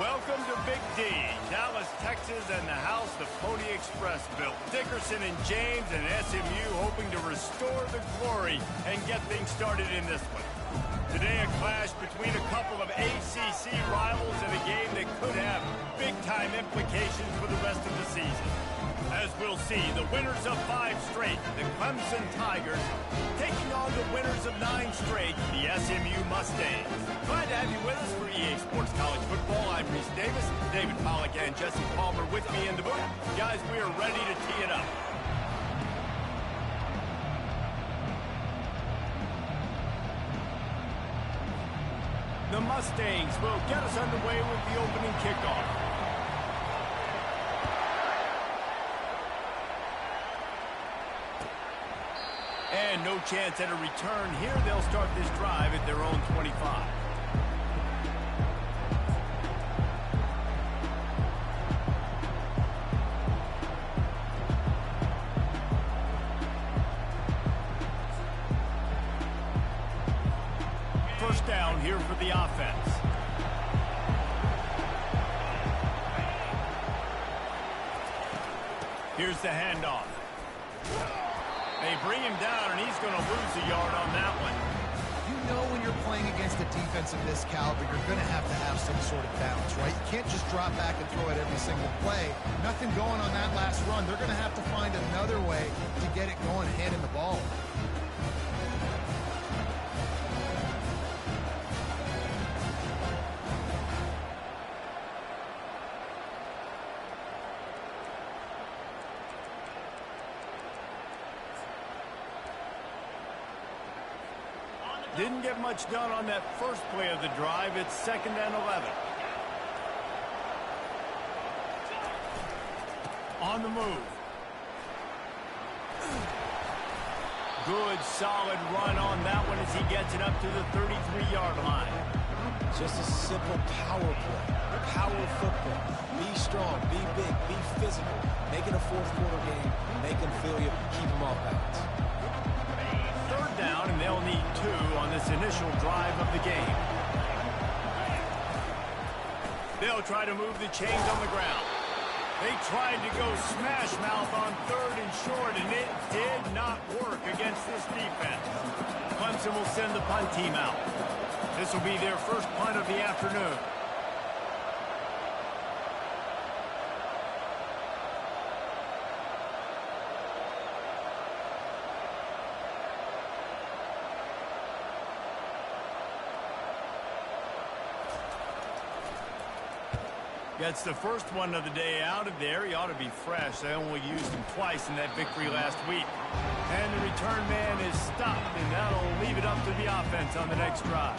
Welcome to Big D, Dallas, Texas, and the house the Pony Express built. Dickerson and James and SMU hoping to restore the glory and get things started in this one. Today, a clash between a couple of ACC rivals in a game that could have big-time implications for the rest of the season. As we'll see, the winners of 5 straight, the Clemson Tigers, taking on the winners of 9 straight, the SMU Mustangs. Glad to have you with us for EA Sports College Football. I'm Reese Davis, David Pollack, and Jesse Palmer with me in the booth. Guys, we are ready to tee it up. The Mustangs will get us underway with the opening kickoff. And no chance at a return here. They'll start this drive at their own 25. First down here for the offense. Here's the handoff. They bring him down, and he's going to lose a yard on that one. You know when you're playing against a defense of this caliber, you're going to have some sort of balance, right? You can't just drop back and throw it every single play. Nothing going on that last run. They're going to have to find another way to get it going and handing the ball. Didn't get much done on that first play of the drive. It's 2nd and 11. On the move. Good, solid run on that one as he gets it up to the 33-yard line. Just a simple power play. Power football. Be strong, be big, be physical. Make it a fourth-quarter game. Make them feel you. Keep them off balance. Third down, and they'll need 2 on this initial drive of the game. They'll try to move the chains on the ground. They tried to go smash mouth on 3rd and short, and it did not work against this defense. Clemson will send the punt team out. This will be their first punt of the afternoon. Gets the first one of the day out of there. He ought to be fresh. They only used him twice in that victory last week. And the return man is stopped, and that'll leave it up to the offense on the next drive.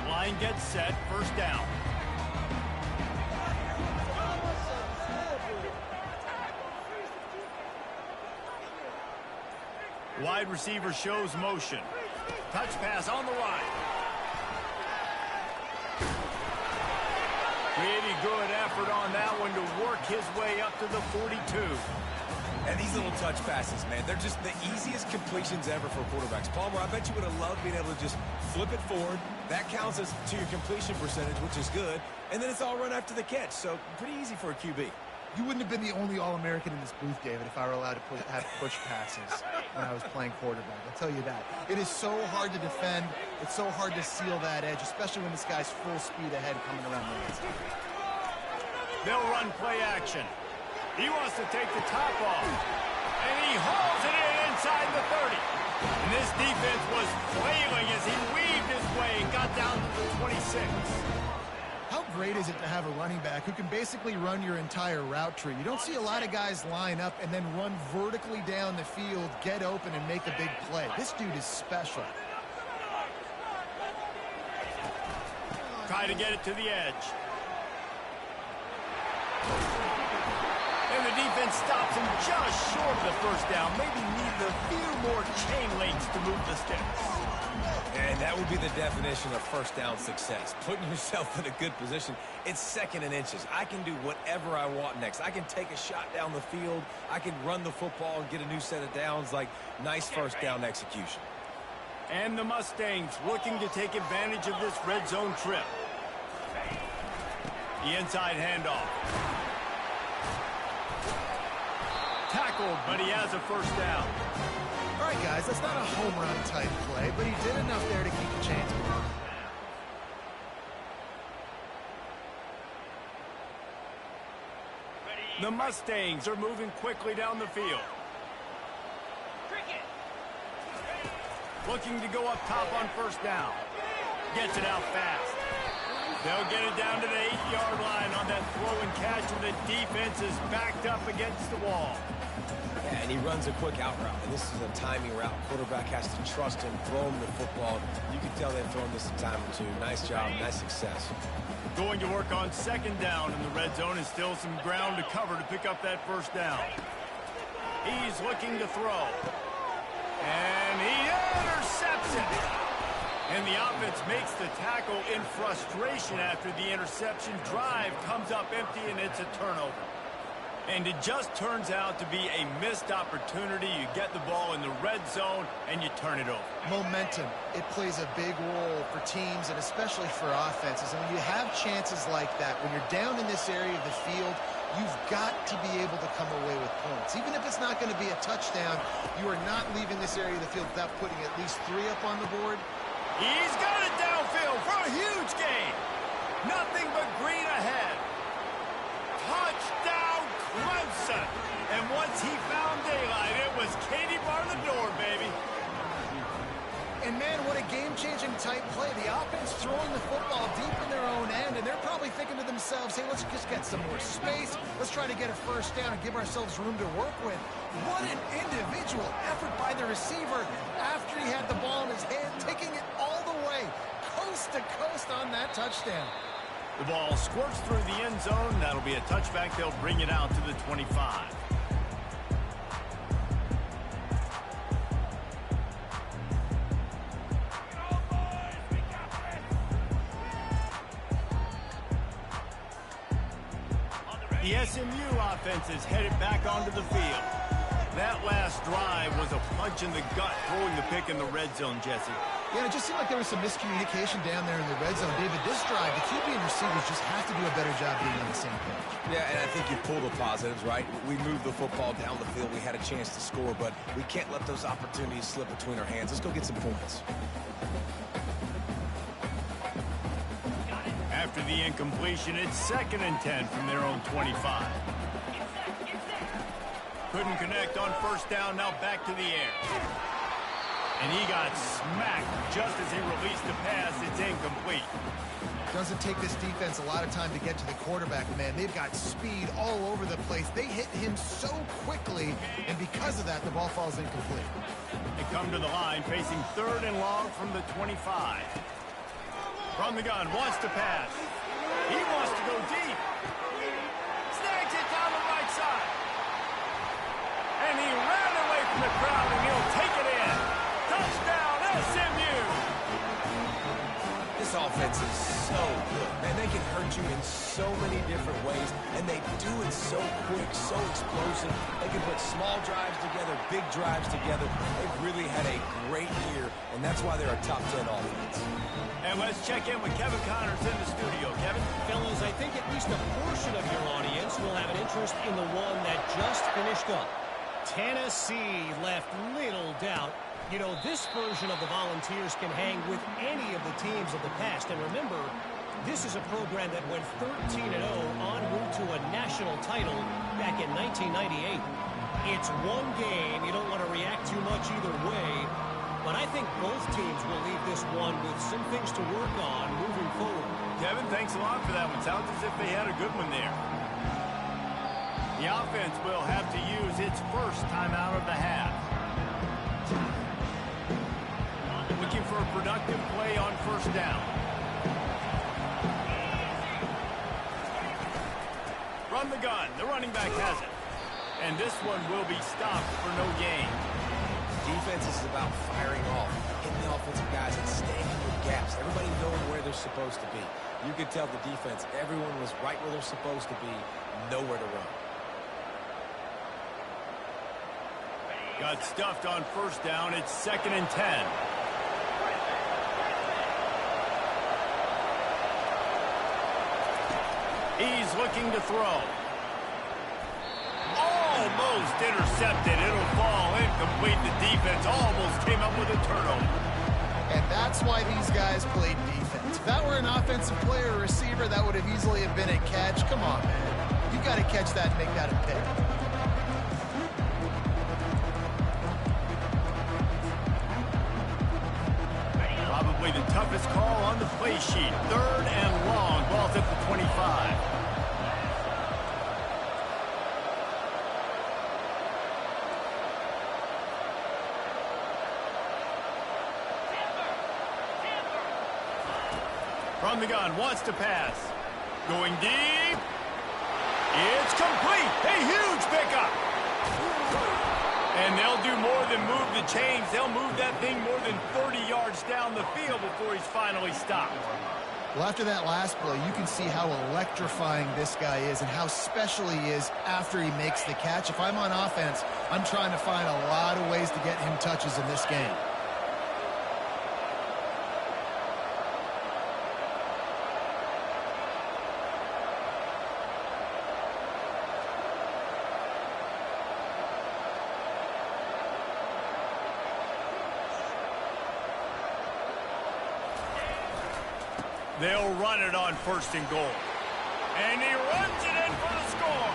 Line gets set, first down. Wide receiver shows motion. Touch pass on the line. Pretty good effort on that one to work his way up to the 42. And these little touch passes, man, they're just the easiest completions ever for quarterbacks. Palmer, I bet you would have loved being able to just flip it forward. That counts as to your completion percentage, which is good. And then it's all run after the catch, so pretty easy for a QB. You wouldn't have been the only All-American in this booth, David, if I were allowed to have push passes when I was playing quarterback. I'll tell you that. It is so hard to defend. It's so hard to seal that edge, especially when this guy's full speed ahead coming around the inside. They'll run play action. He wants to take the top off. And he hauls it in inside the 30. And this defense was flailing as he weaved his way and got down to the 26. How great is it to have a running back who can basically run your entire route tree? You don't see a lot of guys line up and then run vertically down the field, get open, and make a big play. This dude is special. Try to get it to the edge. And the defense stops him just short of the first down. Maybe needed a few more chain links to move the sticks. And that would be the definition of first down success. Putting yourself in a good position. It's 2nd and inches. I can do whatever I want next. I can take a shot down the field. I can run the football and get a new set of downs. Like, nice first down execution. And the Mustangs looking to take advantage of this red zone trip. The inside handoff. Tackled, but he has a first down. All right, guys, that's not a home run type play, but he did enough there to keep the chains moving. The Mustangs are moving quickly down the field. Looking to go up top on first down. Gets it out fast. They'll get it down to the 8-yard line on that throw and catch, and the defense is backed up against the wall. Yeah, and he runs a quick out route, and this is a timing route. Quarterback has to trust him, throw him the football. You can tell they've thrown this a time or two. Nice job, nice success. Going to work on 2nd down in the red zone, and still some ground to cover to pick up that first down. He's looking to throw. And he intercepts it. And the offense makes the tackle in frustration after the interception. Drive comes up empty, and it's a turnover. And it just turns out to be a missed opportunity. You get the ball in the red zone, and you turn it over. Momentum. It plays a big role for teams and especially for offenses. And when you have chances like that, when you're down in this area of the field, you've got to be able to come away with points. Even if it's not going to be a touchdown, you are not leaving this area of the field without putting at least 3 up on the board. He's got it downfield for a huge gain. Nothing but green ahead. Touchdown, Clemson. And once he found daylight, it was Katie bar the door, baby. And, man, what a game-changing type play. The offense throwing the football deep in their own end, and they're probably thinking to themselves, hey, let's just get some more space. Let's try to get a first down and give ourselves room to work with. What an individual effort by the receiver after he had the ball in his hand, taking it all the way, coast to coast on that touchdown. The ball squirts through the end zone. That'll be a touchback. They'll bring it out to the 25. The SMU offense is headed back onto the field. That last drive was a punch in the gut, throwing the pick in the red zone, Jesse. Yeah, it just seemed like there was some miscommunication down there in the red zone. David, this drive, the QB and receivers just have to do a better job being on the same page. Yeah, and I think you pull the positives, right? We moved the football down the field. We had a chance to score, but we can't let those opportunities slip between our hands. Let's go get some points. After the incompletion, it's 2nd and 10 from their own 25. Couldn't connect on first down, now back to the air. And he got smacked just as he released the pass. It's incomplete. Doesn't take this defense a lot of time to get to the quarterback, man. They've got speed all over the place. They hit him so quickly, and because of that, the ball falls incomplete. They come to the line, facing 3rd and long from the 25. From the gun, wants to pass. He wants to go deep. Snags it down the right side. And he ran away from the crowd, and he'll take it in. Touchdown, SMU! This offense is so good, man. They can hurt you in so many different ways, and they do it so quick, so explosive. They can put small drives together, big drives together. They've really had a great year, and that's why they're a top 10 offense. And let's check in with Kevin Connors in the studio. Kevin? Fellas, I think at least a portion of your audience will have an interest in the one that just finished up. Tennessee left little doubt. You know, this version of the Volunteers can hang with any of the teams of the past. And remember, this is a program that went 13-0 en route to a national title back in 1998. It's one game. You don't want to react too much either way. But I think both teams will leave this one with some things to work on moving forward. Kevin, thanks a lot for that one. Sounds as if they had a good one there. The offense will have to use its first timeout of the half. Looking for a productive play on first down. Run the gun. The running back has it. And this one will be stopped for no gain. defense is about firing off, hitting the offensive guys and staying in the gaps. Everybody knowing where they're supposed to be. You could tell the defense, everyone was right where they're supposed to be, nowhere to run. Got stuffed on first down. It's 2nd and 10. He's looking to throw. Almost intercepted. It'll fall incomplete. The defense almost came up with a turnover. And that's why these guys played defense. If that were an offensive player or receiver, that would have easily have been a catch. Come on, man. You got to catch that and make that a pick. Probably the toughest call on the play sheet. 3rd and long. Ball's at the 25. From the gun, wants to pass. Going deep. It's complete. A huge pickup. And they'll do more than move the chains. They'll move that thing more than 30 yards down the field before he's finally stopped. Well, after that last play, you can see how electrifying this guy is and how special he is after he makes the catch. If I'm on offense, I'm trying to find a lot of ways to get him touches in this game. They'll run it on 1st and goal. And he runs it in for the score.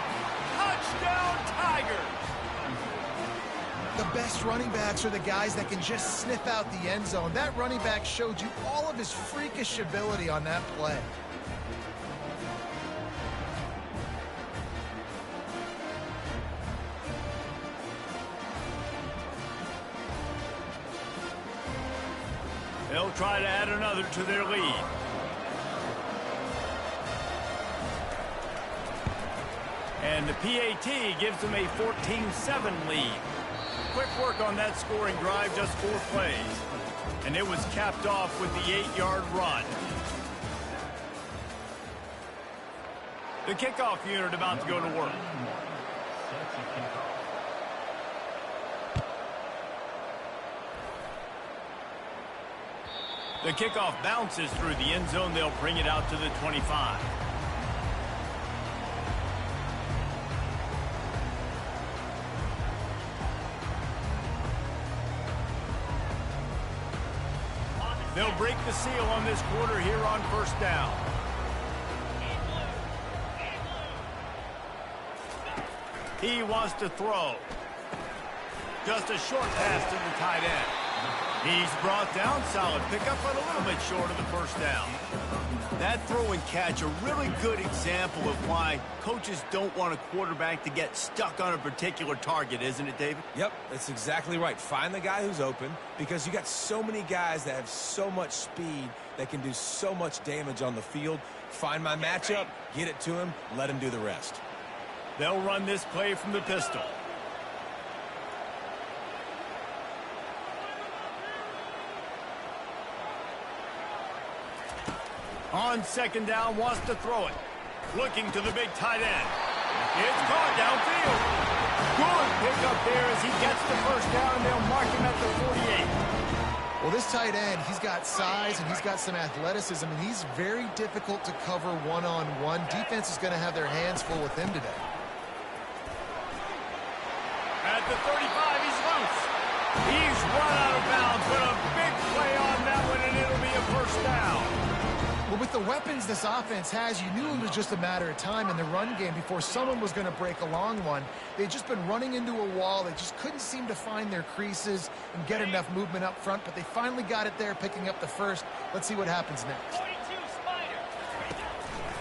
Touchdown, Tigers. The best running backs are the guys that can just sniff out the end zone. That running back showed you all of his freakish ability on that play. They'll try to add another to their lead. And the PAT gives them a 14-7 lead. Quick work on that scoring drive, just 4 plays. And it was capped off with the 8-yard run. The kickoff unit about to go to work. The kickoff bounces through the end zone. They'll bring it out to the 25. They'll break the seal on this quarter here on 1st down. He wants to throw. Just a short pass to the tight end. He's brought down. Solid pickup, but a little bit short of the 1st down. That throw and catch, a really good example of why coaches don't want a quarterback to get stuck on a particular target, isn't it, David? Yep, that's exactly right. Find the guy who's open, because you got so many guys that have so much speed that can do so much damage on the field. Find my matchup, get it to him, let him do the rest. They'll run this play from the pistol. On 2nd down, wants to throw it. Looking to the big tight end. It's caught downfield. Good pickup there as he gets the 1st down, and they'll mark him at the 48. Well, this tight end, he's got size and he's got some athleticism, and he's very difficult to cover one-on-one. Defense is going to have their hands full with him today. At the 35, he's loose. He's run out of bounds, but a big play on that one, and it'll be a 1st down. Well, with the weapons this offense has, you knew it was just a matter of time in the run game before someone was going to break a long one. They'd just been running into a wall. They just couldn't seem to find their creases and get enough movement up front, but they finally got it there, picking up the 1st. Let's see what happens next.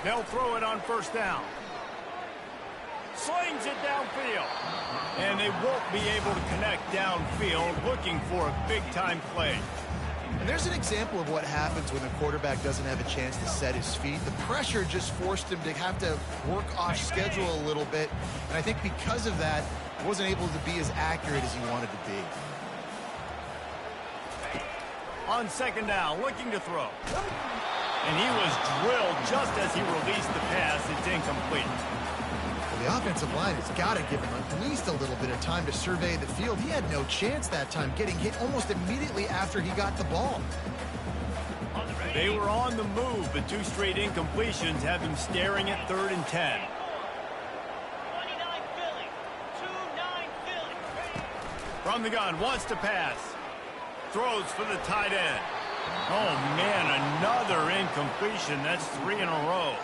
They'll throw it on 1st down. Slings it downfield. And they won't be able to connect downfield, looking for a big-time play. And there's an example of what happens when the quarterback doesn't have a chance to set his feet. The pressure just forced him to have to work off schedule a little bit. And I think because of that, he wasn't able to be as accurate as he wanted to be. On second down, looking to throw. And he was drilled just as he released the pass. It's incomplete. Well, the offensive line has got to give him at least a little bit of time to survey the field. He had no chance that time, getting hit almost immediately after he got the ball. They were on the move, but 2 straight incompletions have them staring at 3rd and 10. From the gun, wants to pass. Throws for the tight end. Oh, man, another incompletion. That's 3 in a row.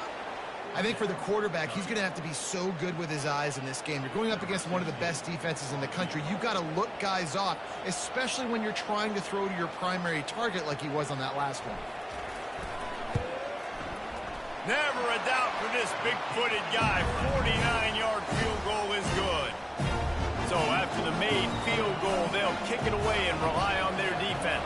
I think for the quarterback, he's going to have to be so good with his eyes in this game. You're going up against one of the best defenses in the country. You've got to look guys off, especially when you're trying to throw to your primary target like he was on that last one. Never a doubt for this big-footed guy. 49-yard field goal is good. So after the made field goal, they'll kick it away and rely on their defense.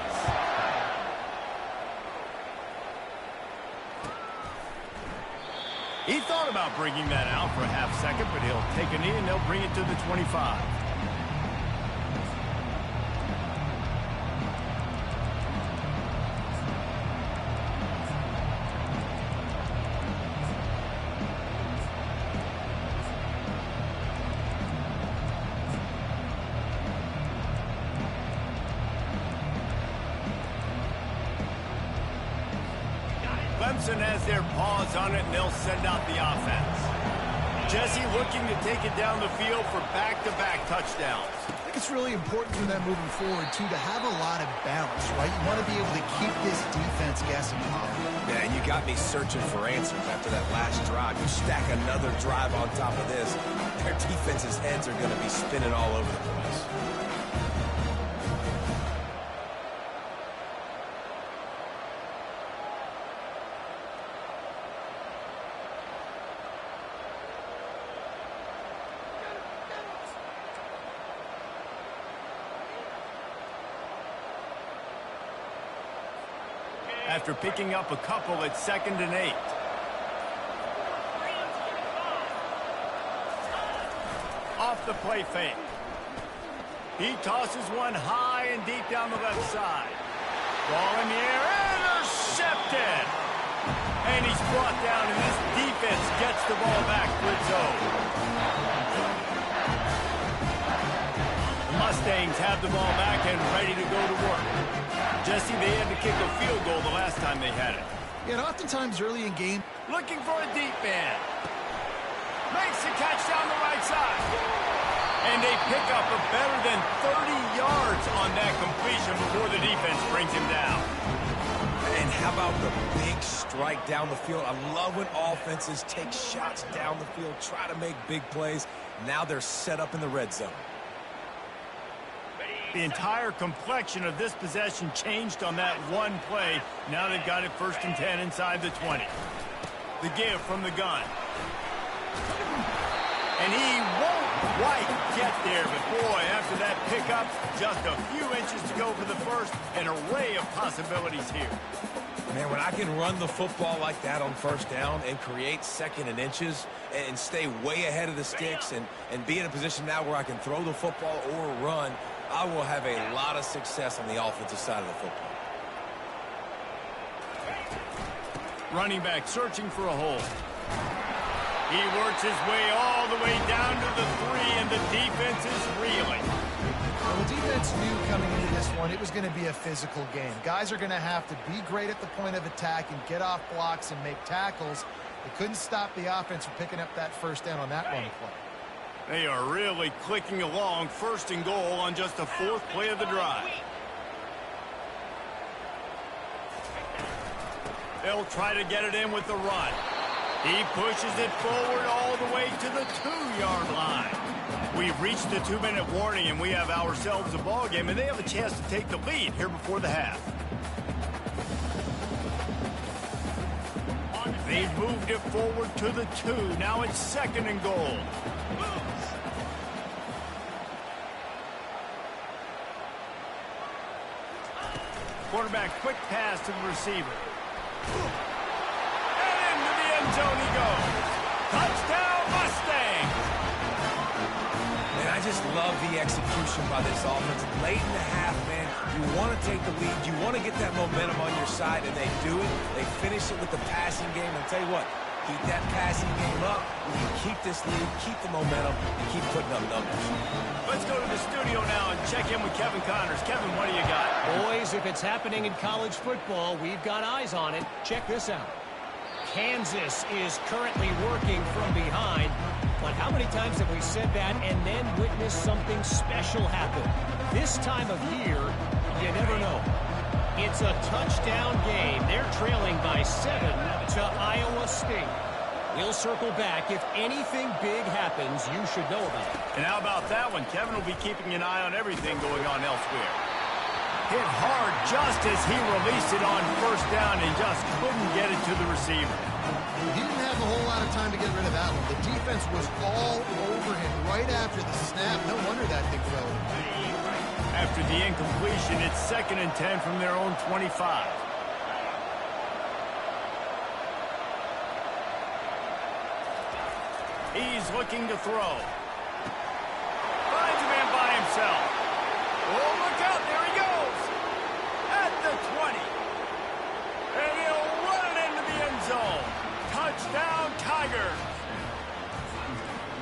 He thought about bringing that out for a half second, but he'll take a knee and they'll bring it to the 25. Clemson has their paws on it, and they'll send out the offense. Jesse looking to take it down the field for back-to-back touchdowns. I think it's really important for them moving forward, too, to have a lot of balance, right? You want to be able to keep this defense guessing. Yeah, and you got me searching for answers after that last drive. You stack another drive on top of this, their defense's heads are going to be spinning all over the place. After picking up a couple at 2nd and 8. Off the play fake. He tosses one high and deep down the left side. Ball in the air, intercepted! And he's brought down, and this defense gets the ball back for its own. The Mustangs have the ball back and ready to go to work. Jesse, they had to kick a field goal the last time they had it. Yeah, and oftentimes early in game. Looking for a deep man. Makes the catch down the right side. And they pick up a better than 30 yards on that completion before the defense brings him down. And how about the big strike down the field? I love when offenses take shots down the field, try to make big plays. Now they're set up in the red zone. The entire complexion of this possession changed on that one play. Now they've got it 1st and 10 inside the 20. The give from the gun. And he won't quite get there, but boy, after that pickup, just a few inches to go for the first. An array of possibilities here. Man, when I can run the football like that on 1st down and create 2nd and inches and stay way ahead of the sticks and be in a position now where I can throw the football or run, I will have a lot of success on the offensive side of the football. Running back searching for a hole. He works his way all the way down to the 3, and the defense is reeling. Well, the defense knew coming into this one it was going to be a physical game. Guys are going to have to be great at the point of attack and get off blocks and make tackles. They couldn't stop the offense from picking up that 1st down on that run play. They are really clicking along, 1st and goal on just the 4th play of the drive. They'll try to get it in with the run. He pushes it forward all the way to the 2-yard line. We've reached the 2-minute warning, and we have ourselves a ball game, and they have a chance to take the lead here before the half. They've moved it forward to the 2. Now it's 2nd and goal. Quarterback, quick pass to the receiver. And into the end zone he goes. Touchdown, Mustangs! And I I just love the execution by this offense. Late in the half, man, you want to take the lead. You want to get that momentum on your side, and they do it. They finish it with the passing game. And I'll tell you what, keep that passing game up. We can keep this lead, keep the momentum, and keep putting up numbers. Let's go to the studio now and check in with Kevin Connors. Kevin, what do you got? Boys, if it's happening in college football, we've got eyes on it. Check this out. Kansas is currently working from behind. But how many times have we said that and then witnessed something special happen? This time of year, you never know. It's a touchdown game. They're trailing by 7 to Iowa State. We'll circle back. If anything big happens, you should know about it. And how about that one? Kevin will be keeping an eye on everything going on elsewhere. Hit hard just as he released it on first down and just couldn't get it to the receiver. He didn't have a whole lot of time to get rid of that one. The defense was all over him right after the snap. No wonder that thing fell. After the incompletion, it's 2nd and 10 from their own 25. He's looking to throw. Finds a man by himself. Oh, look out. There he goes. At the 20. And he'll run it into the end zone. Touchdown, Tigers.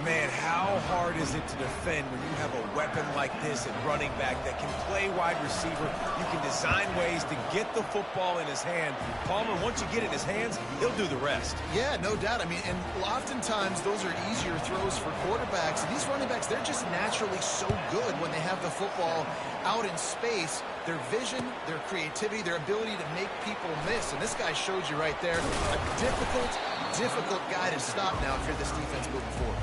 Man, how hard is it to defend when you have a weapon like this at running back that can play wide receiver? You can design ways to get the football in his hand. Palmer, once you get it in his hands, he'll do the rest. Yeah, no doubt. I mean, and oftentimes those are easier throws for quarterbacks. And these running backs, they're just naturally so good when they have the football out in space. Their vision, their creativity, their ability to make people miss. And this guy showed you right there a difficult guy to stop now if you're this defense moving forward.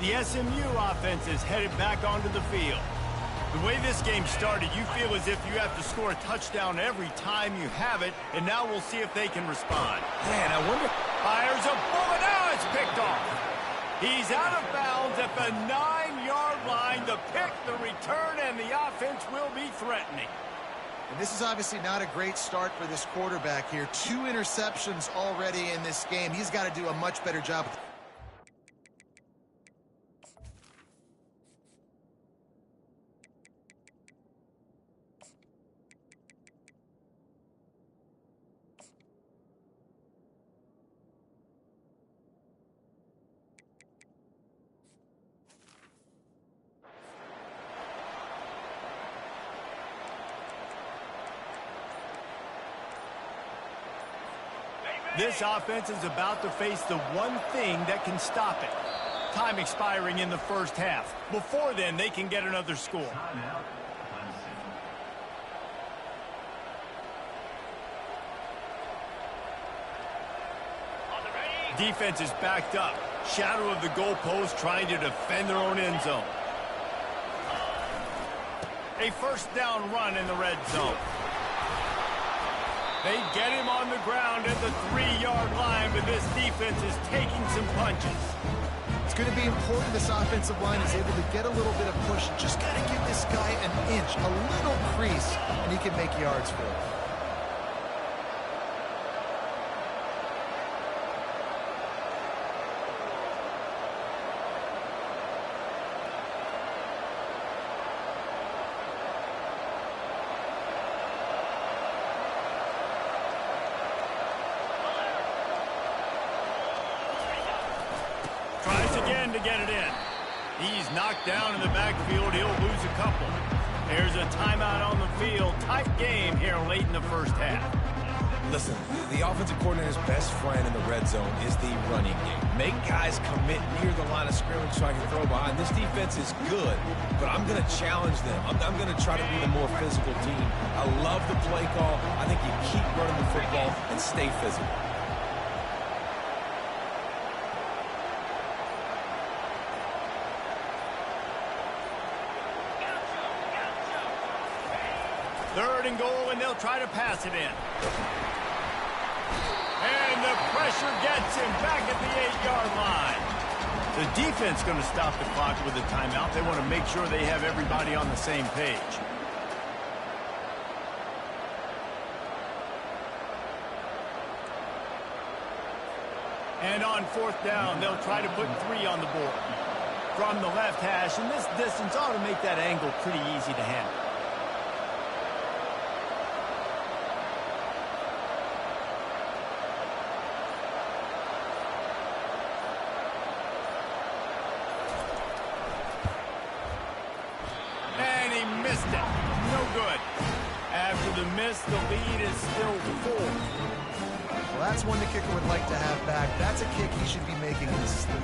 The SMU offense is headed back onto the field. The way this game started, you feel as if you have to score a touchdown every time you have it, and now we'll see if they can respond. Man, I wonder... Fires a bullet, now it's picked off. He's out of bounds at the 9-yard line. The pick, the return, and the offense will be threatening. And this is obviously not a great start for this quarterback here. 2 interceptions already in this game. He's got to do a much better job. This offense is about to face the one thing that can stop it. Time expiring in the first half. Before then, they can get another score. Defense is backed up. Shadow of the goalpost trying to defend their own end zone. A first down run in the red zone. They get him on the ground at the 3-yard line, but this defense is taking some punches. It's going to be important this offensive line is able to get a little bit of push. Just got to give this guy an inch, a little crease, and he can make yards for it. To get it in. He's knocked down in the backfield. He'll lose a couple. There's a timeout on the field. Tight game here late in the first half. Listen, the offensive coordinator's best friend in the red zone is the running game. Make guys commit near the line of scrimmage so I can throw behind. This defense is good, but I'm going to challenge them. I'm going to try to be the more physical team. I love the play call. I think you keep running the football and stay physical. Third and goal, and they'll try to pass it in. And the pressure gets him back at the 8-yard line. The defense going to stop the clock with a timeout. They want to make sure they have everybody on the same page. And on fourth down, they'll try to put 3 on the board. From the left hash, and this distance ought to make that angle pretty easy to handle. And he missed it. No good. After the miss, the lead is still 4. Well, that's one the kicker would like to have back. That's a kick he should be making consistently.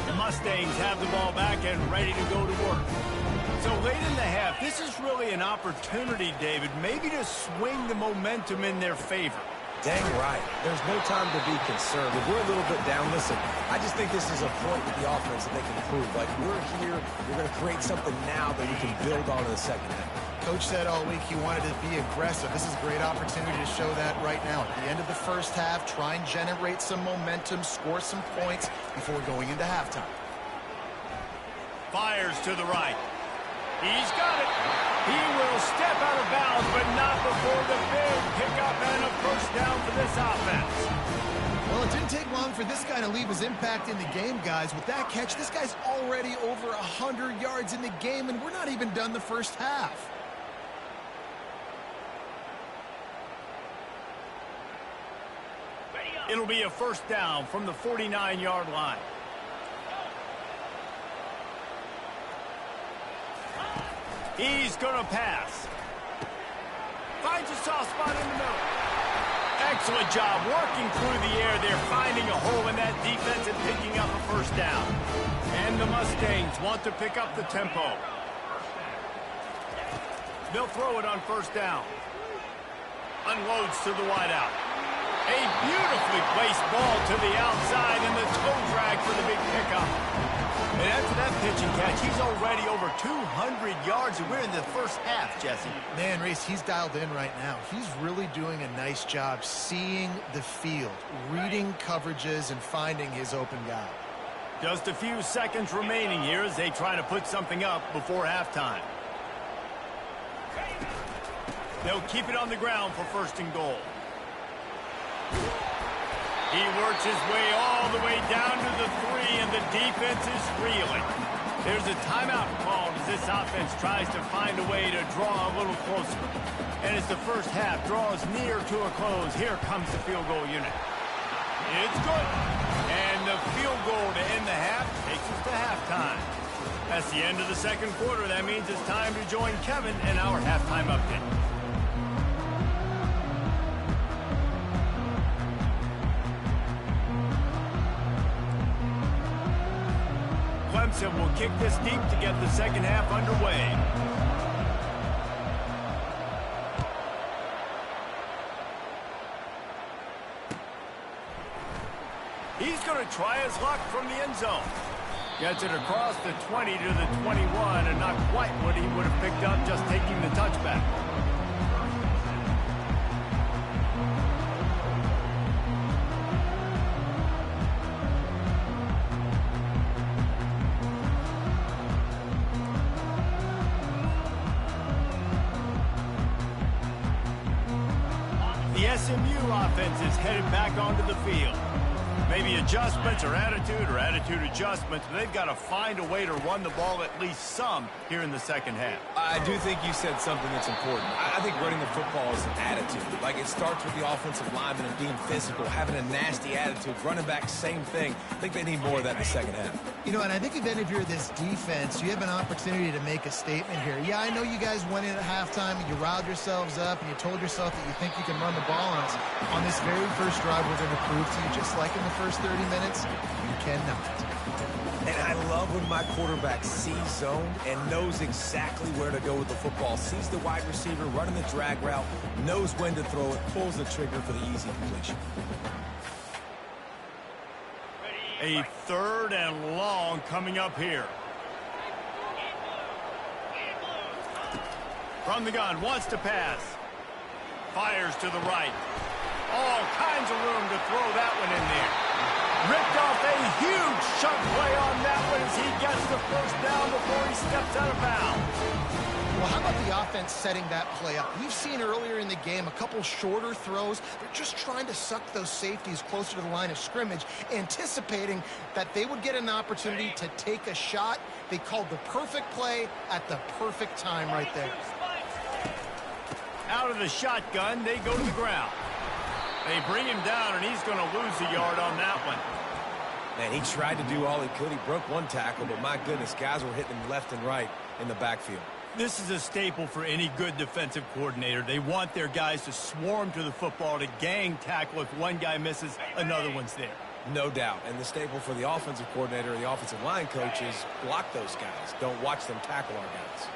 The Mustangs have the ball back and ready to go to work. So late in the half, this is really an opportunity, David, maybe to swing the momentum in their favor. Dang right. There's no time to be concerned. If we're a little bit down, listen, I just think this is a point with the offense that they can improve. Like, we're here, we're going to create something now that we can build on in the second half. Coach said all week he wanted to be aggressive. This is a great opportunity to show that right now. At the end of the first half, try and generate some momentum, score some points before going into halftime. Fires to the right. He's got it. He will step out of bounds, but not before the big pickup and a first down for this offense. Well, it didn't take long for this guy to leave his impact in the game, guys. With that catch, this guy's already over 100 yards in the game, and we're not even done the first half. It'll be a first down from the 49-yard line. He's going to pass. Finds a soft spot in the middle. Excellent job working through the air. They're finding a hole in that defense and picking up a first down. And the Mustangs want to pick up the tempo. They'll throw it on first down. Unloads to the wideout. A beautifully placed ball to the outside and the toe drag for the big pickup. And after that pitch and catch, he's already over 200 yards, and we're in the first half, Jesse. Man, Reese, he's dialed in right now. He's really doing a nice job seeing the field, reading coverages, and finding his open guy. Just a few seconds remaining here as they try to put something up before halftime. They'll keep it on the ground for first and goal. He works his way all the way down to the 3, and the defense is reeling. There's a timeout called as this offense tries to find a way to draw a little closer. And as the first half draws near to a close, here comes the field goal unit. It's good. And the field goal to end the half takes us to halftime. That's the end of the second quarter. That means it's time to join Kevin in our halftime update. Clemson will kick this deep to get the second half underway. He's going to try his luck from the end zone. Gets it across the 20 to the 21, and not quite what he would have picked up just taking the touchback. The SMU offense is headed back onto the field. Maybe adjustments or attitude adjustments, but they've got to find a way to run the ball at least some here in the second half. I do think you said something that's important. I think running the football is an attitude. Like, it starts with the offensive lineman and being physical, having a nasty attitude. Running back, same thing. I think they need more of that in the second half. You know, and I think if you're this defense, you have an opportunity to make a statement here. Yeah, I know you guys went in at halftime and you riled yourselves up and you told yourself that you think you can run the ball on us. On this very first drive, we're going to prove to you, just like in the first 30 minutes, you cannot. And I love when my quarterback sees zone and knows exactly where to go with the football. Sees the wide receiver running the drag route, knows when to throw it, pulls the trigger for the easy completion. A third and long coming up here. From the gun, wants to pass. Fires to the right. All kinds of room to throw that one in there. Ripped off a huge chunk play on that one as he gets the first down before he steps out of bounds. Well, how about the offense setting that play up? We've seen earlier in the game a couple shorter throws. They're just trying to suck those safeties closer to the line of scrimmage, anticipating that they would get an opportunity to take a shot. They called the perfect play at the perfect time right there. Out of the shotgun, they go to the ground. They bring him down, and he's going to lose a yard on that one. Man, he tried to do all he could. He broke one tackle, but my goodness, guys were hitting him left and right in the backfield. This is a staple for any good defensive coordinator. They want their guys to swarm to the football, to gang tackle. If one guy misses, another one's there. No doubt. And the staple for the offensive coordinator or the offensive line coach is block those guys. Don't watch them tackle our guys.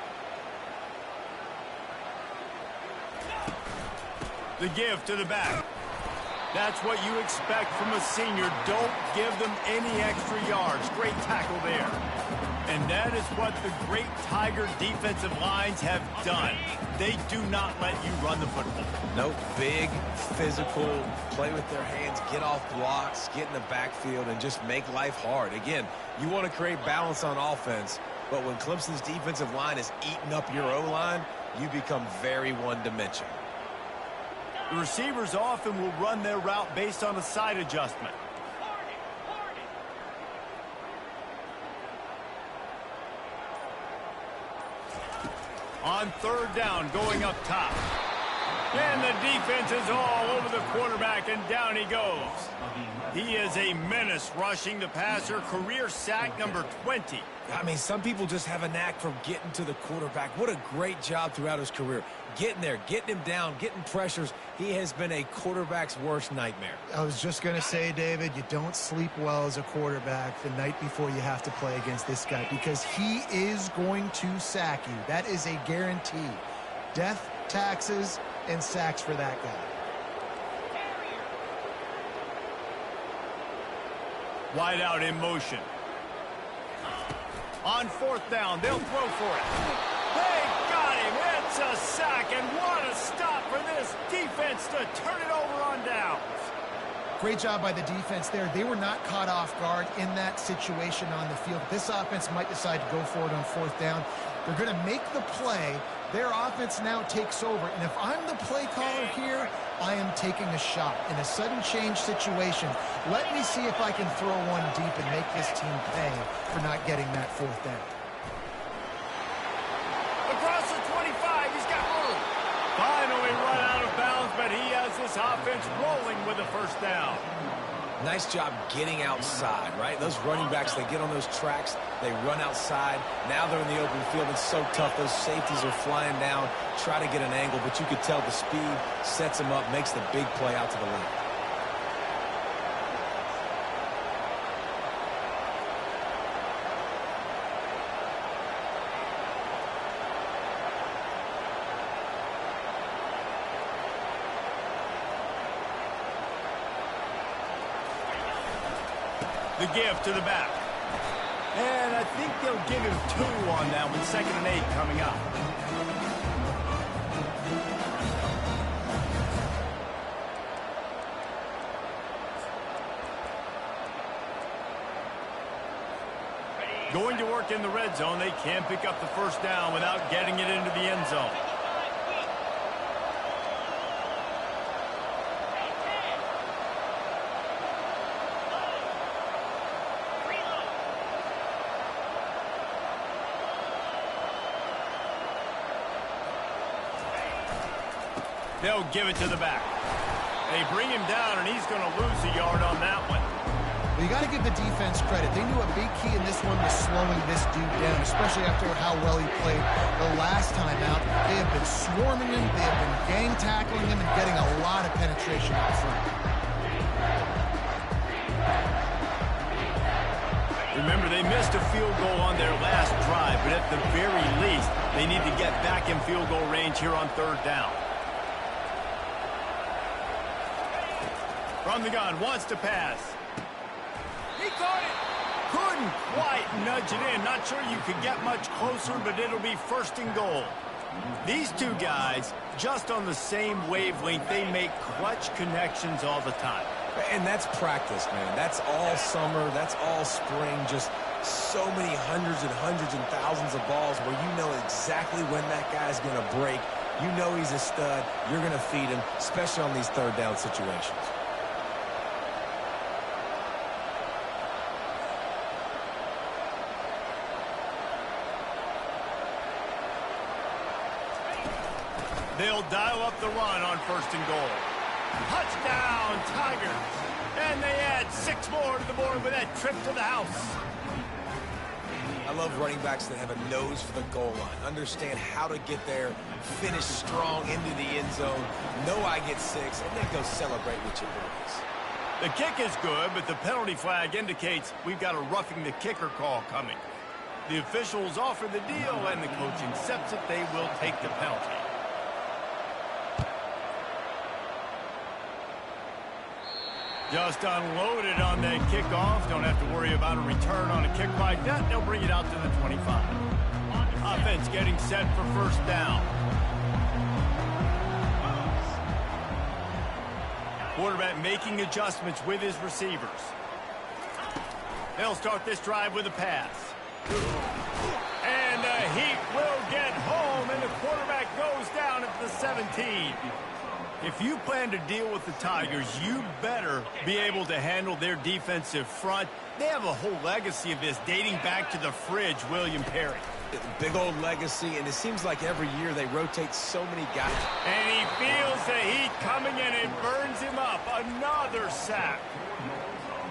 The give to the back. That's what you expect from a senior. Don't give them any extra yards. Great tackle there. And that is what the great Tiger defensive lines have done. They do not let you run the football. Nope. Big, physical, play with their hands, get off blocks, get in the backfield, and just make life hard. Again, you want to create balance on offense, but when Clemson's defensive line is eating up your O-line, you become very one-dimensional. The receivers often will run their route based on a side adjustment. On third down, going up top. And the defense is all over the quarterback, and down he goes. He is a menace rushing the passer, career sack number 20. I mean, some people just have a knack for getting to the quarterback. What a great job throughout his career. Getting there, getting him down, getting pressures. He has been a quarterback's worst nightmare. I was just going to say, David, you don't sleep well as a quarterback the night before you have to play against this guy, because he is going to sack you. That is a guarantee. Death, taxes, and sacks for that guy. Wide out in motion. On fourth down, they'll throw for it. They got him. It's a sack, and what a stop for this defense to turn it over on downs. Great job by the defense there. They were not caught off guard in that situation on the field. This offense might decide to go for it on fourth down. They're going to make the play. Their offense now takes over. And if I'm the play caller here, I am taking a shot. In a sudden change situation, let me see if I can throw one deep and make this team pay for not getting that fourth down. Across the 25, he's got room. Finally run out of bounds, but he has this offense rolling with a first down. Nice job getting outside, right? Those running backs, they get on those tracks, they run outside. Now they're in the open field. It's so tough. Those safeties are flying down, try to get an angle, but you could tell the speed sets them up, makes the big play out to the left. The give to the back. And I think they'll give him 2 on that one. 2nd and 8 coming up. Going to work in the red zone. They can't pick up the first down without getting it into the end zone. They'll give it to the back. They bring him down, and he's going to lose a yard on that one. Well, you got to give the defense credit. They knew a big key in this one was slowing this dude down, especially after how well he played the last time out. They have been swarming him. They have been gang tackling him and getting a lot of penetration up front. Remember, they missed a field goal on their last drive, but at the very least, they need to get back in field goal range here on third down. From the gun, wants to pass. He caught it. Couldn't quite nudge it in. Not sure you could get much closer, but it'll be 1st and goal. These two guys, just on the same wavelength, they make clutch connections all the time. And that's practice, man. That's all summer. That's all spring. Just so many hundreds and thousands of balls where you know exactly when that guy's going to break. You know he's a stud. You're going to feed him, especially on these third down situations. They'll dial up the run on 1st and goal. Touchdown, Tigers. And they add 6 more to the board with that trip to the house. I love running backs that have a nose for the goal line. Understand how to get there, finish strong into the end zone, know I get 6, and then go celebrate with your boys. The kick is good, but the penalty flag indicates we've got a roughing the kicker call coming. The officials offer the deal, and the coach accepts it. They will take the penalty. Just unloaded on that kickoff. Don't have to worry about a return on a kick like that. They'll bring it out to the 25. Offense getting set for 1st down. Quarterback making adjustments with his receivers. They'll start this drive with a pass. And the Heat will get home, and the quarterback goes down at the 17. If you plan to deal with the Tigers, you better be able to handle their defensive front. They have a whole legacy of this dating back to the fridge, William Perry. Big old legacy, and it seems like every year they rotate so many guys. And he feels the heat coming, and it burns him up. Another sack.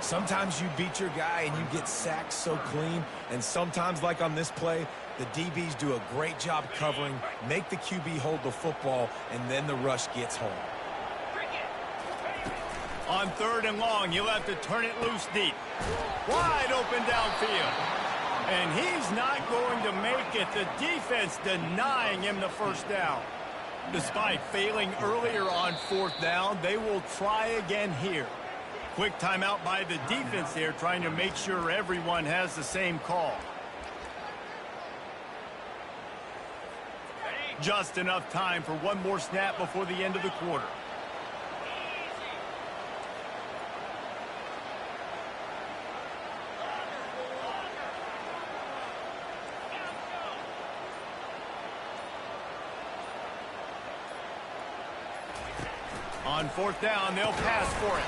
Sometimes you beat your guy and you get sacked so clean, and sometimes, like on this play, the DBs do a great job covering, make the QB hold the football, and then the rush gets home. On 3rd and long, you'll have to turn it loose deep. Wide open downfield. And he's not going to make it. The defense denying him the 1st down. Despite failing earlier on 4th down, they will try again here. Quick timeout by the defense there, trying to make sure everyone has the same call. Just enough time for one more snap before the end of the quarter. On 4th down, they'll pass for it.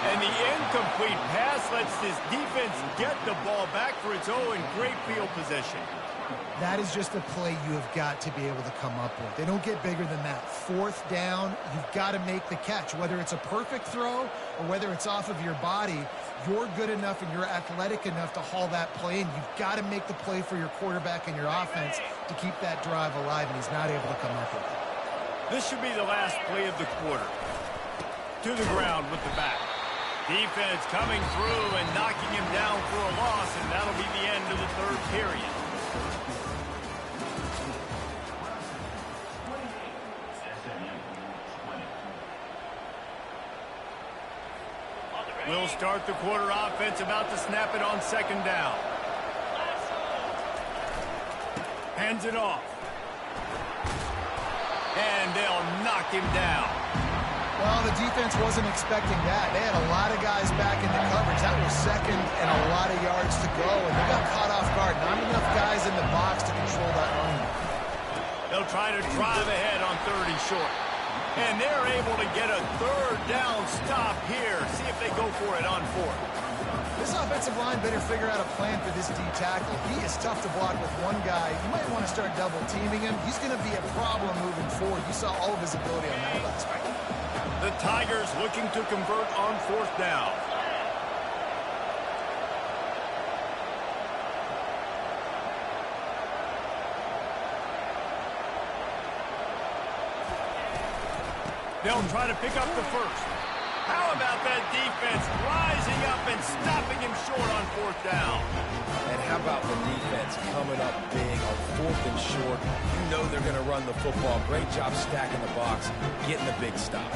And the incomplete pass lets this defense get the ball back for its own great field position. That is just a play you have got to be able to come up with. They don't get bigger than that. 4th down, you've got to make the catch. Whether it's a perfect throw or whether it's off of your body, you're good enough and you're athletic enough to haul that play, and you've got to make the play for your quarterback and your offense to keep that drive alive, and he's not able to come up with it. This should be the last play of the quarter. To the ground with the back. Defense coming through and knocking him down for a loss, and that'll be the end of the 3rd period. We'll start the quarter offense, about to snap it on 2nd down. Hands it off. And they'll knock him down. Well, the defense wasn't expecting that. They had a lot of guys back in the coverage. That was 2nd and a lot of yards to go, and they got caught off guard. Not enough guys in the box to control that run. They'll try to drive ahead on 3rd and short. And they're able to get a 3rd down stop here. See if they go for it on 4th. This offensive line better figure out a plan for this D tackle. He is tough to block with one guy. You might want to start double teaming him. He's going to be a problem moving forward. You saw all of his ability on that last week. The Tigers looking to convert on 4th down. They'll try to pick up the 1st. How about that defense rising up and stopping him short on 4th down? And how about the defense coming up big on 4th and short? You know they're going to run the football. Great job stacking the box, getting the big stop.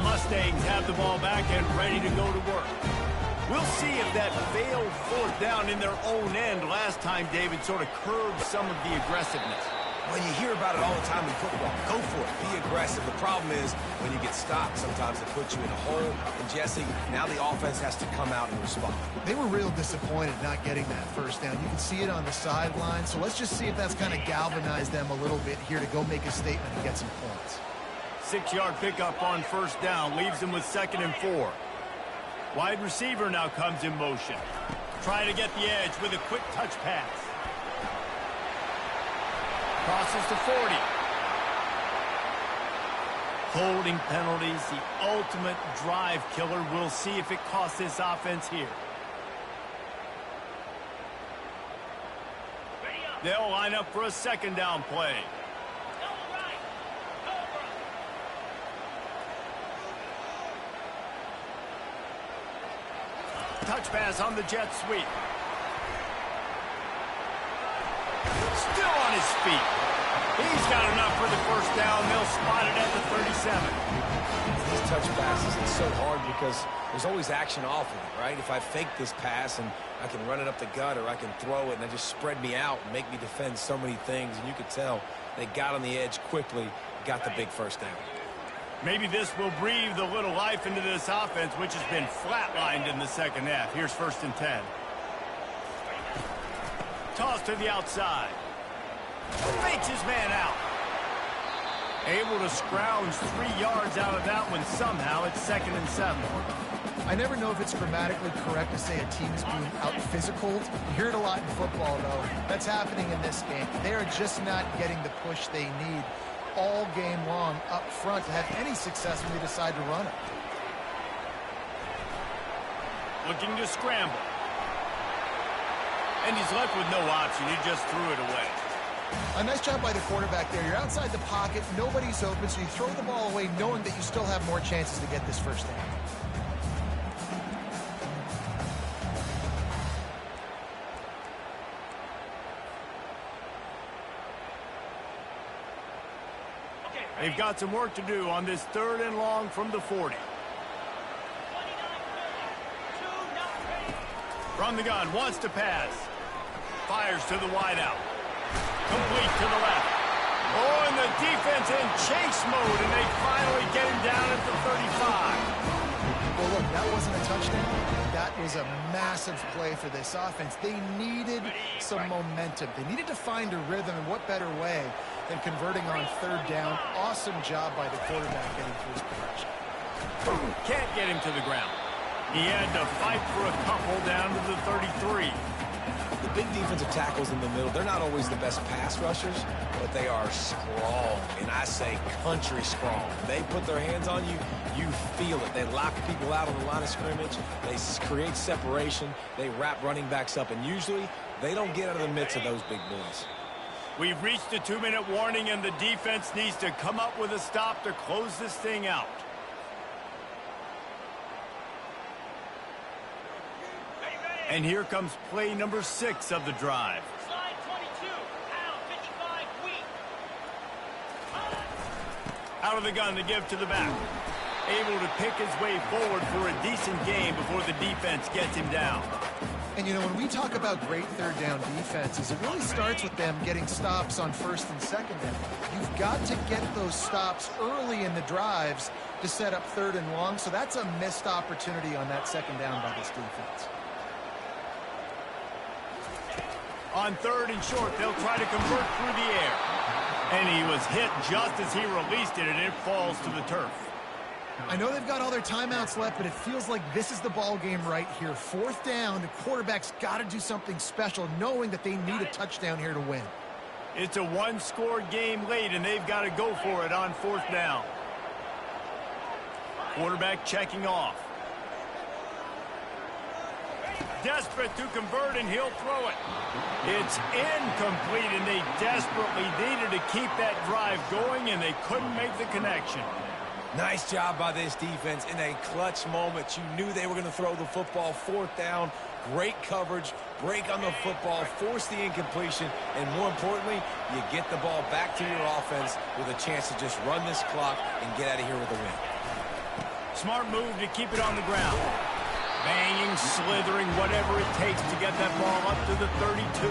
Mustangs have the ball back and ready to go to work. We'll see if that failed fourth down in their own end last time, David, sort of curbed some of the aggressiveness. Well, you hear about it all the time in football. Go for it. Be aggressive. The problem is when you get stopped, sometimes it puts you in a hole. And, Jesse, now the offense has to come out and respond. They were real disappointed not getting that first down. You can see it on the sideline. So let's just see if that's kind of galvanized them a little bit here to go make a statement and get some points. 6-yard pickup on first down leaves them with 2nd and 4. Wide receiver now comes in motion. Try to get the edge with a quick touch pass. Crosses to 40. Holding penalties, the ultimate drive killer. We'll see if it costs this offense here. They'll line up for a 2nd down play. Touch pass on the jet sweep. Still on his feet. He's got enough for the first down. They'll spot it at the 37. These touch passes, it's so hard because there's always action off of it, right? If I fake this pass and I can run it up the gut or I can throw it and they just spread me out and make me defend so many things, and you could tell they got on the edge quickly, got the big first down. Maybe this will breathe a little life into this offense, which has been flatlined in the second half. Here's 1st and 10. Toss to the outside. Fakes his man out. Able to scrounge 3 yards out of that one somehow. It's 2nd and 7. I never know if it's grammatically correct to say a team is being out-physicaled. You hear it a lot in football, though. That's happening in this game. They are just not getting the push they need all game long up front to have any success when they decide to run it. Looking to scramble. And he's left with no option. He just threw it away. A nice job by the quarterback there. You're outside the pocket. Nobody's open, so you throw the ball away knowing that you still have more chances to get this first down. They've got some work to do on this 3rd and long from the 40. From the gun, wants to pass. Fires to the wideout. Complete to the left. Oh, and the defense in chase mode, and they finally get him down at the 35. Well, look, that wasn't a touchdown. That was a massive play for this offense. They needed some momentum. They needed to find a rhythm, and what better way than converting on 3rd down. Awesome job by the quarterback getting through his progression. Can't get him to the ground. He had to fight for a couple down to the 33. The big defensive tackles in the middle, they're not always the best pass rushers, but they are strong, and I say country strong. They put their hands on you, you feel it. They lock people out on the line of scrimmage. They create separation. They wrap running backs up, and usually they don't get out of the midst of those big boys. We've reached a 2-minute warning, and the defense needs to come up with a stop to close this thing out. And here comes play number 6 of the drive. Slide 22, out 55, weak. Out of the gun to give to the back. Able to pick his way forward for a decent game before the defense gets him down. And, you know, when we talk about great 3rd down defenses, it really starts with them getting stops on 1st and 2nd down. You've got to get those stops early in the drives to set up 3rd and long, so that's a missed opportunity on that 2nd down by this defense. On 3rd and short, they'll try to convert through the air. And he was hit just as he released it, and it falls to the turf. I know they've got all their timeouts left, but it feels like this is the ball game right here. 4th down, the quarterback's got to do something special, knowing that they need a touchdown here to win. It's a 1-score game late, and they've got to go for it on 4th down. Quarterback checking off. Desperate to convert, and he'll throw it. It's incomplete, and they desperately needed to keep that drive going, and they couldn't make the connection. Nice job by this defense in a clutch moment. You knew they were going to throw the football. 4th down, great coverage, break on the football, force the incompletion, and more importantly, you get the ball back to your offense with a chance to just run this clock and get out of here with a win. Smart move to keep it on the ground. Banging, slithering, whatever it takes to get that ball up to the 32.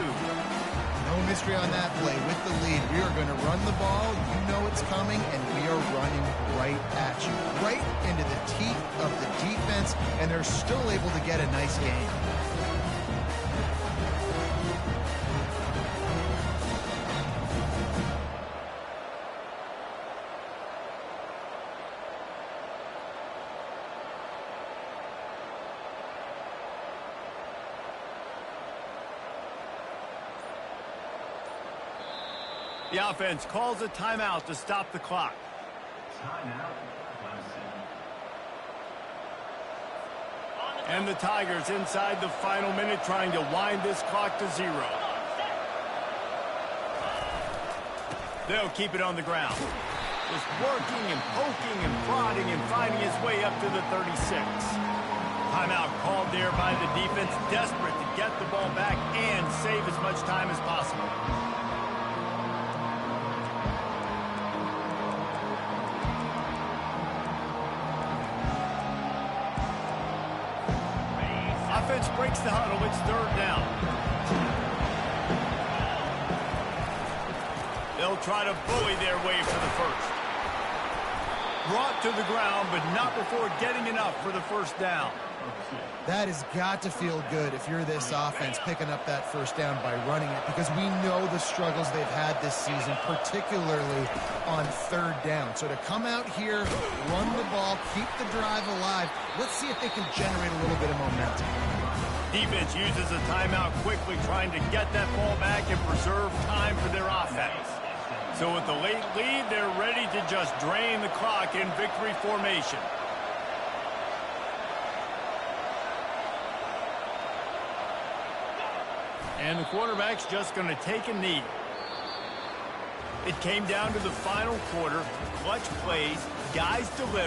No mystery on that play. With the lead, we are going to run the ball. You know it's coming, and we are running right at you. Right into the teeth of the defense, and they're still able to get a nice game. The offense calls a timeout to stop the clock. Timeout, Clemson. And the Tigers inside the final minute trying to wind this clock to 0. They'll keep it on the ground. Just working and poking and prodding and finding his way up to the 36. Timeout called there by the defense, desperate to get the ball back and save as much time as possible. Offense breaks the huddle. It's 3rd down. They'll try to bully their way for the first. Brought to the ground, but not before getting enough for the 1st down. That has got to feel good if you're this offense picking up that 1st down by running it, because we know the struggles they've had this season, particularly on 3rd down. So to come out here, run the ball, keep the drive alive, let's see if they can generate a little bit of momentum. Defense uses a timeout quickly, trying to get that ball back and preserve time for their offense. So with the late lead, they're ready to just drain the clock in victory formation. And the quarterback's just going to take a knee. It came down to the final quarter. Clutch plays, guys deliver.